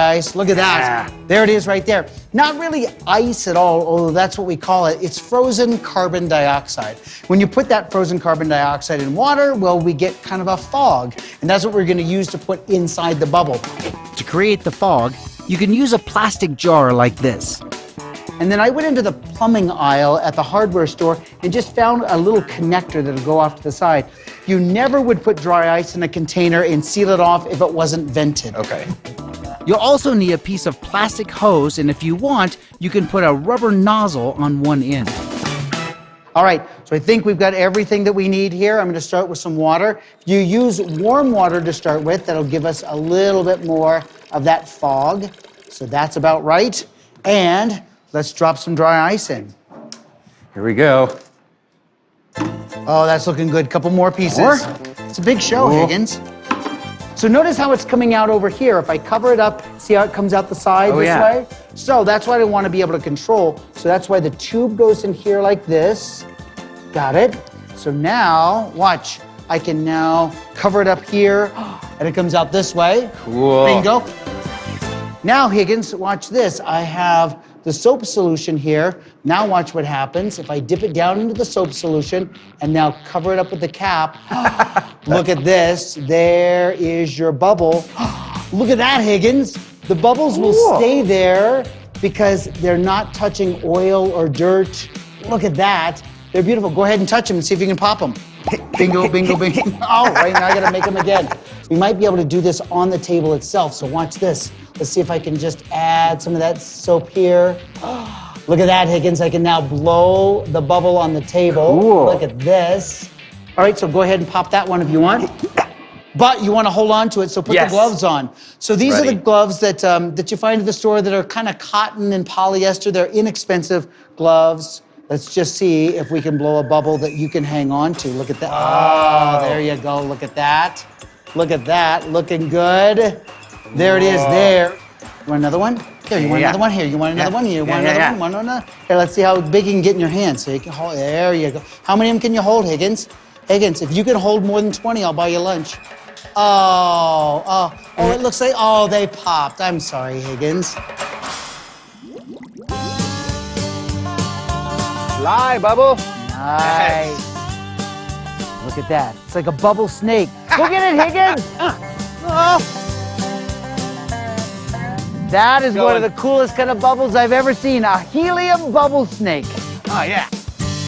dry ice. Look at that. There it is right there. Not really ice at all, although that's what we call it. It's frozen carbon dioxide. When you put that frozen carbon dioxide in water, well, we get kind of a fog. And that's what we're going to use to put inside the bubble. To create the fog, you can use a plastic jar like this. And then I went into the plumbing aisle at the hardware store and just found a little connector that'll go off to the side. You never would put dry ice in a container and seal it off if it wasn't vented. Okay. You'll also need a piece of plastic hose, and if you want, you can put a rubber nozzle on one end. All right, so I think we've got everything that we need here. I'm going to start with some water. If you use warm water to start with, that'll give us a little bit more of that fog. So that's about right. And let's drop some dry ice in. Here we go. Oh, that's looking good. Couple more pieces. More? It's a big show, Cool. Higgins. So notice how it's coming out over here. If I cover it up, see how it comes out the side this way? So that's what I want to be able to control. So that's why the tube goes in here like this. Got it. So now, watch. I can now cover it up here, and it comes out this way. Cool. Bingo. Now, Higgins, watch this. I have the soap solution here. Now watch what happens. If I dip it down into the soap solution and now cover it up with the cap, look at this. There is your bubble. Look at that, Higgins. The bubbles will stay there because they're not touching oil or dirt. Look at that. They're beautiful. Go ahead and touch them and see if you can pop them. Bingo, bingo, bingo. Oh, right now I gotta make them again. We might be able to do this on the table itself, so watch this. Let's see if I can just add some of that soap here. Look at that, Higgins. I can now blow the bubble on the table. Cool. Look at this. All right, so go ahead and pop that one if you want. But you want to hold on to it, so put the gloves on. So these are the gloves that, that you find at the store that are kind of cotton and polyester. They're inexpensive gloves. Let's just see if we can blow a bubble that you can hang on to. Look at that. Oh, there you go. Look at that. Look at that. Looking good. There it is there. You want another one? Here, you want another one? Here, you want another one? You want another one? Want another? Here, let's see how big you can get in your hand. So you can hold, there you go. How many of them can you hold, Higgins? Higgins, if you can hold more than 20, I'll buy you lunch. Oh, it looks like, they popped. I'm sorry, Higgins. Fly, bubble. Nice. Look at that. It's like a bubble snake. Go get it, Higgins. That is one of the coolest kind of bubbles I've ever seen. A helium bubble snake. Oh, yeah.